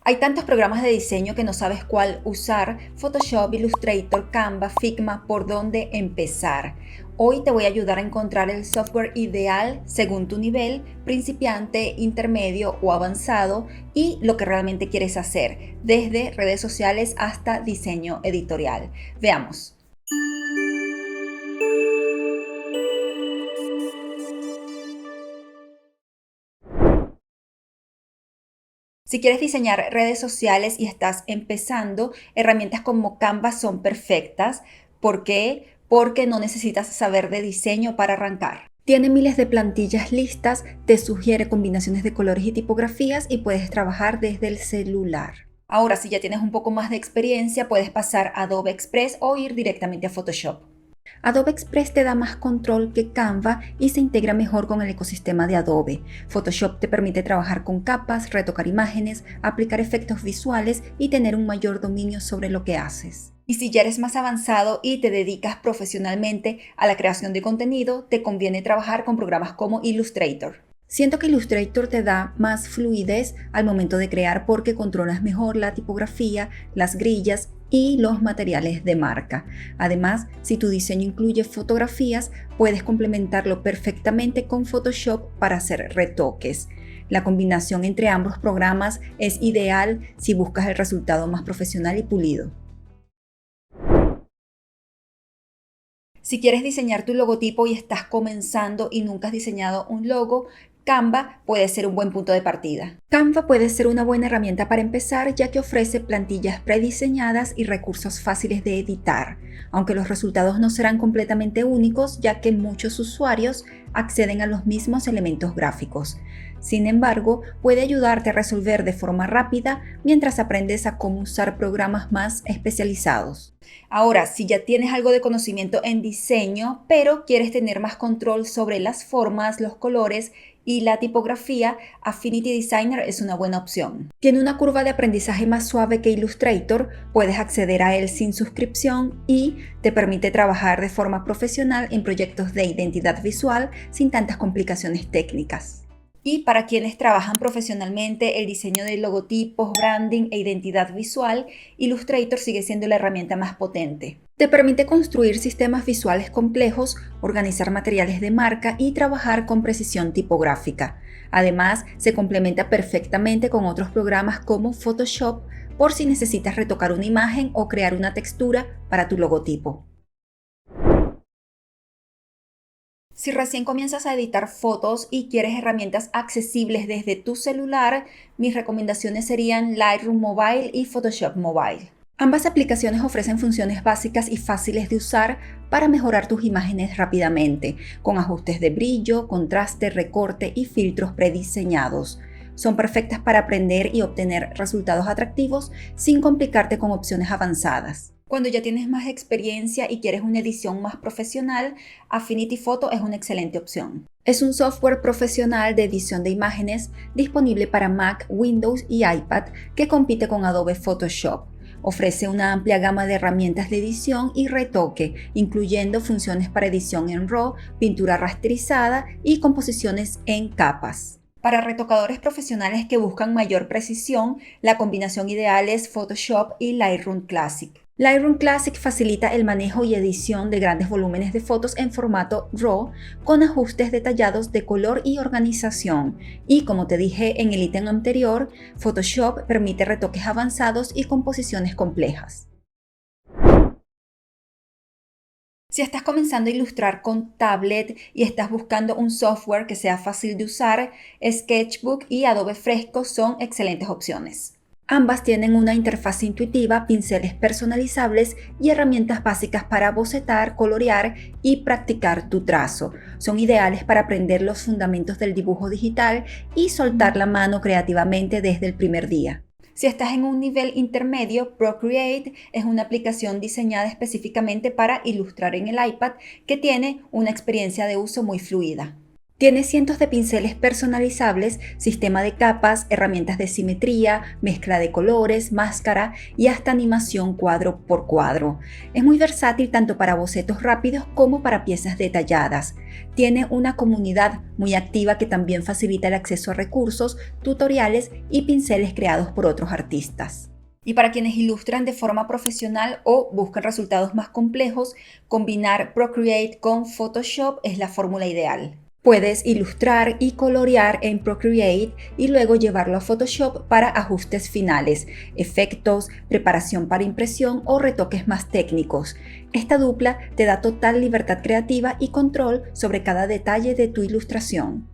Hay tantos programas de diseño que no sabes cuál usar: Photoshop, Illustrator, Canva, Figma, ¿por dónde empezar? Hoy te voy a ayudar a encontrar el software ideal según tu nivel, principiante, intermedio o avanzado, y lo que realmente quieres hacer, desde redes sociales hasta diseño editorial. Veamos. Si quieres diseñar redes sociales y estás empezando, herramientas como Canva son perfectas. ¿Por qué? Porque no necesitas saber de diseño para arrancar. Tiene miles de plantillas listas, te sugiere combinaciones de colores y tipografías y puedes trabajar desde el celular. Ahora, si ya tienes un poco más de experiencia, puedes pasar a Adobe Express o ir directamente a Photoshop. Adobe Express te da más control que Canva y se integra mejor con el ecosistema de Adobe. Photoshop te permite trabajar con capas, retocar imágenes, aplicar efectos visuales y tener un mayor dominio sobre lo que haces. Y si ya eres más avanzado y te dedicas profesionalmente a la creación de contenido, te conviene trabajar con programas como Illustrator. Siento que Illustrator te da más fluidez al momento de crear porque controlas mejor la tipografía, las grillas y los materiales de marca. Además, si tu diseño incluye fotografías, puedes complementarlo perfectamente con Photoshop para hacer retoques. La combinación entre ambos programas es ideal si buscas el resultado más profesional y pulido. Si quieres diseñar tu logotipo y estás comenzando y nunca has diseñado un logo, Canva puede ser un buen punto de partida. Canva puede ser una buena herramienta para empezar, ya que ofrece plantillas prediseñadas y recursos fáciles de editar, aunque los resultados no serán completamente únicos, ya que muchos usuarios acceden a los mismos elementos gráficos. Sin embargo, puede ayudarte a resolver de forma rápida mientras aprendes a cómo usar programas más especializados. Ahora, si ya tienes algo de conocimiento en diseño, pero quieres tener más control sobre las formas, los colores y la tipografía, Affinity Designer es una buena opción. Tiene una curva de aprendizaje más suave que Illustrator, puedes acceder a él sin suscripción y te permite trabajar de forma profesional en proyectos de identidad visual sin tantas complicaciones técnicas. Y para quienes trabajan profesionalmente el diseño de logotipos, branding e identidad visual, Illustrator sigue siendo la herramienta más potente. Te permite construir sistemas visuales complejos, organizar materiales de marca y trabajar con precisión tipográfica. Además, se complementa perfectamente con otros programas como Photoshop por si necesitas retocar una imagen o crear una textura para tu logotipo. Si recién comienzas a editar fotos y quieres herramientas accesibles desde tu celular, mis recomendaciones serían Lightroom Mobile y Photoshop Mobile. Ambas aplicaciones ofrecen funciones básicas y fáciles de usar para mejorar tus imágenes rápidamente, con ajustes de brillo, contraste, recorte y filtros prediseñados. Son perfectas para aprender y obtener resultados atractivos sin complicarte con opciones avanzadas. Cuando ya tienes más experiencia y quieres una edición más profesional, Affinity Photo es una excelente opción. Es un software profesional de edición de imágenes disponible para Mac, Windows y iPad que compite con Adobe Photoshop. Ofrece una amplia gama de herramientas de edición y retoque, incluyendo funciones para edición en RAW, pintura rasterizada y composiciones en capas. Para retocadores profesionales que buscan mayor precisión, la combinación ideal es Photoshop y Lightroom Classic. Lightroom Classic facilita el manejo y edición de grandes volúmenes de fotos en formato RAW con ajustes detallados de color y organización. Y como te dije en el ítem anterior, Photoshop permite retoques avanzados y composiciones complejas. Si estás comenzando a ilustrar con tablet y estás buscando un software que sea fácil de usar, Sketchbook y Adobe Fresco son excelentes opciones. Ambas tienen una interfaz intuitiva, pinceles personalizables y herramientas básicas para bocetar, colorear y practicar tu trazo. Son ideales para aprender los fundamentos del dibujo digital y soltar la mano creativamente desde el primer día. Si estás en un nivel intermedio, Procreate es una aplicación diseñada específicamente para ilustrar en el iPad que tiene una experiencia de uso muy fluida. Tiene cientos de pinceles personalizables, sistema de capas, herramientas de simetría, mezcla de colores, máscara y hasta animación cuadro por cuadro. Es muy versátil tanto para bocetos rápidos como para piezas detalladas. Tiene una comunidad muy activa que también facilita el acceso a recursos, tutoriales y pinceles creados por otros artistas. Y para quienes ilustran de forma profesional o buscan resultados más complejos, combinar Procreate con Photoshop es la fórmula ideal. Puedes ilustrar y colorear en Procreate y luego llevarlo a Photoshop para ajustes finales, efectos, preparación para impresión o retoques más técnicos. Esta dupla te da total libertad creativa y control sobre cada detalle de tu ilustración.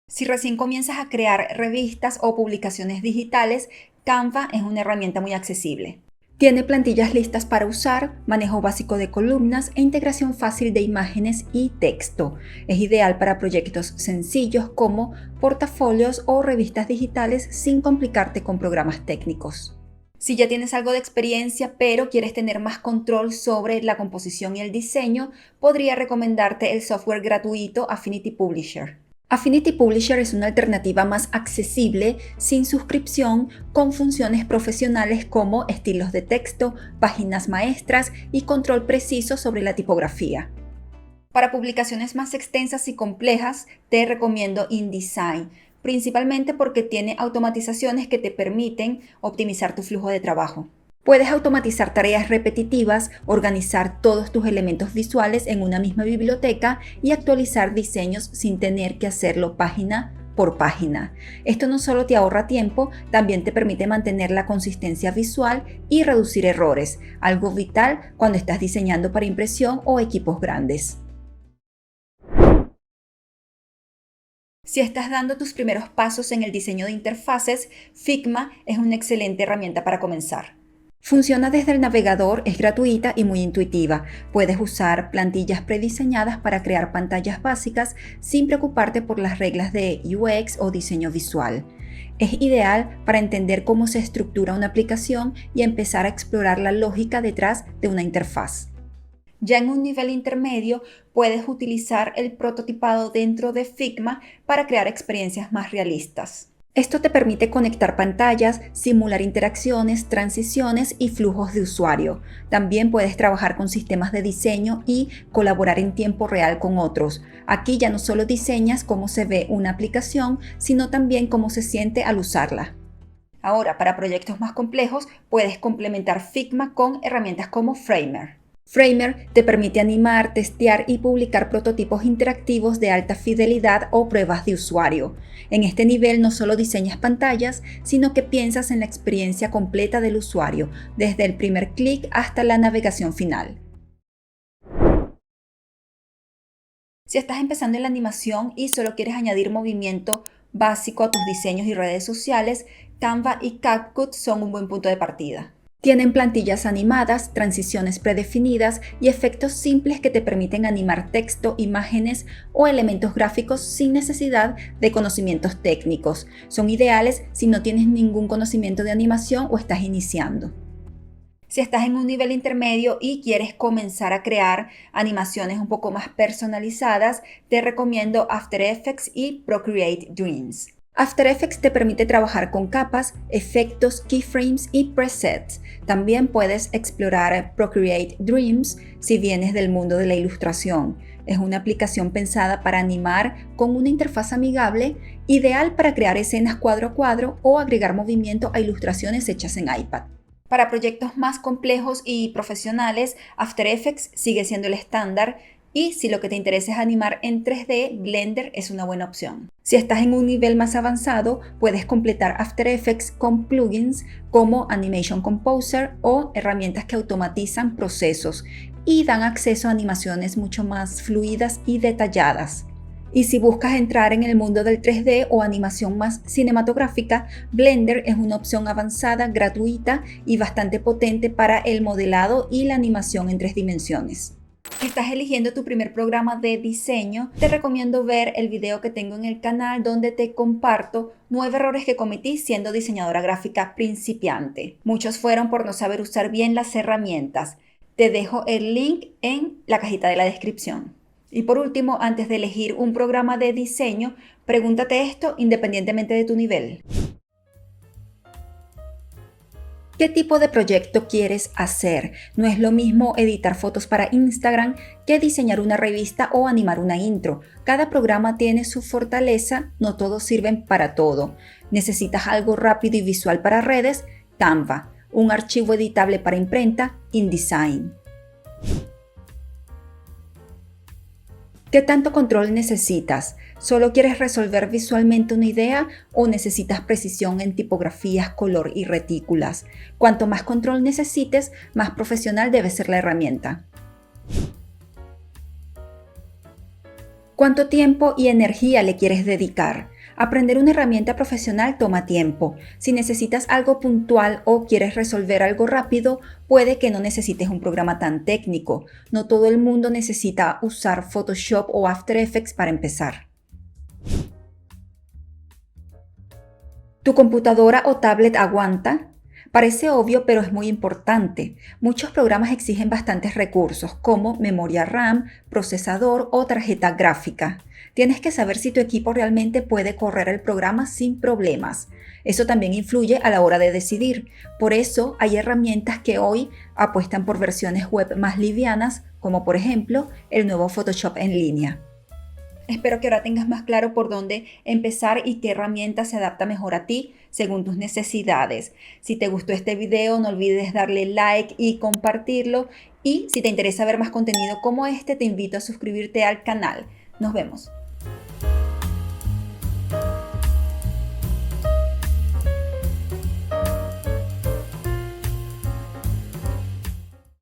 Si recién comienzas a crear revistas o publicaciones digitales, Canva es una herramienta muy accesible. Tiene plantillas listas para usar, manejo básico de columnas e integración fácil de imágenes y texto. Es ideal para proyectos sencillos como portafolios o revistas digitales sin complicarte con programas técnicos. Si ya tienes algo de experiencia pero quieres tener más control sobre la composición y el diseño, podría recomendarte el software gratuito Affinity Publisher. Affinity Publisher es una alternativa más accesible, sin suscripción, con funciones profesionales como estilos de texto, páginas maestras y control preciso sobre la tipografía. Para publicaciones más extensas y complejas, te recomiendo InDesign, principalmente porque tiene automatizaciones que te permiten optimizar tu flujo de trabajo. Puedes automatizar tareas repetitivas, organizar todos tus elementos visuales en una misma biblioteca y actualizar diseños sin tener que hacerlo página por página. Esto no solo te ahorra tiempo, también te permite mantener la consistencia visual y reducir errores, algo vital cuando estás diseñando para impresión o equipos grandes. Si estás dando tus primeros pasos en el diseño de interfaces, Figma es una excelente herramienta para comenzar. Funciona desde el navegador, es gratuita y muy intuitiva. Puedes usar plantillas prediseñadas para crear pantallas básicas sin preocuparte por las reglas de UX o diseño visual. Es ideal para entender cómo se estructura una aplicación y empezar a explorar la lógica detrás de una interfaz. Ya en un nivel intermedio, puedes utilizar el prototipado dentro de Figma para crear experiencias más realistas. Esto te permite conectar pantallas, simular interacciones, transiciones y flujos de usuario. También puedes trabajar con sistemas de diseño y colaborar en tiempo real con otros. Aquí ya no solo diseñas cómo se ve una aplicación, sino también cómo se siente al usarla. Ahora, para proyectos más complejos, puedes complementar Figma con herramientas como Framer. Framer te permite animar, testear y publicar prototipos interactivos de alta fidelidad o pruebas de usuario. En este nivel no solo diseñas pantallas, sino que piensas en la experiencia completa del usuario, desde el primer clic hasta la navegación final. Si estás empezando en la animación y solo quieres añadir movimiento básico a tus diseños y redes sociales, Canva y CapCut son un buen punto de partida. Tienen plantillas animadas, transiciones predefinidas y efectos simples que te permiten animar texto, imágenes o elementos gráficos sin necesidad de conocimientos técnicos. Son ideales si no tienes ningún conocimiento de animación o estás iniciando. Si estás en un nivel intermedio y quieres comenzar a crear animaciones un poco más personalizadas, te recomiendo After Effects y Procreate Dreams. After Effects te permite trabajar con capas, efectos, keyframes y presets. También puedes explorar Procreate Dreams si vienes del mundo de la ilustración. Es una aplicación pensada para animar con una interfaz amigable, ideal para crear escenas cuadro a cuadro o agregar movimiento a ilustraciones hechas en iPad. Para proyectos más complejos y profesionales, After Effects sigue siendo el estándar. Y si lo que te interesa es animar en 3D, Blender es una buena opción. Si estás en un nivel más avanzado, puedes completar After Effects con plugins como Animation Composer o herramientas que automatizan procesos y dan acceso a animaciones mucho más fluidas y detalladas. Y si buscas entrar en el mundo del 3D o animación más cinematográfica, Blender es una opción avanzada, gratuita y bastante potente para el modelado y la animación en 3 dimensiones. Si estás eligiendo tu primer programa de diseño, te recomiendo ver el video que tengo en el canal donde te comparto 9 errores que cometí siendo diseñadora gráfica principiante. Muchos fueron por no saber usar bien las herramientas. Te dejo el link en la cajita de la descripción. Y por último, antes de elegir un programa de diseño, pregúntate esto independientemente de tu nivel. ¿Qué tipo de proyecto quieres hacer? No es lo mismo editar fotos para Instagram que diseñar una revista o animar una intro. Cada programa tiene su fortaleza, no todos sirven para todo. ¿Necesitas algo rápido y visual para redes? Canva. ¿Un archivo editable para imprenta? InDesign. ¿Qué tanto control necesitas? ¿Solo quieres resolver visualmente una idea o necesitas precisión en tipografías, color y retículas? Cuanto más control necesites, más profesional debe ser la herramienta. ¿Cuánto tiempo y energía le quieres dedicar? Aprender una herramienta profesional toma tiempo. Si necesitas algo puntual o quieres resolver algo rápido, puede que no necesites un programa tan técnico. No todo el mundo necesita usar Photoshop o After Effects para empezar. ¿Tu computadora o tablet aguanta? Parece obvio, pero es muy importante. Muchos programas exigen bastantes recursos, como memoria RAM, procesador o tarjeta gráfica. Tienes que saber si tu equipo realmente puede correr el programa sin problemas. Eso también influye a la hora de decidir. Por eso hay herramientas que hoy apuestan por versiones web más livianas, como por ejemplo el nuevo Photoshop en línea. Espero que ahora tengas más claro por dónde empezar y qué herramienta se adapta mejor a ti según tus necesidades. Si te gustó este video, no olvides darle like y compartirlo. Y si te interesa ver más contenido como este, te invito a suscribirte al canal. Nos vemos.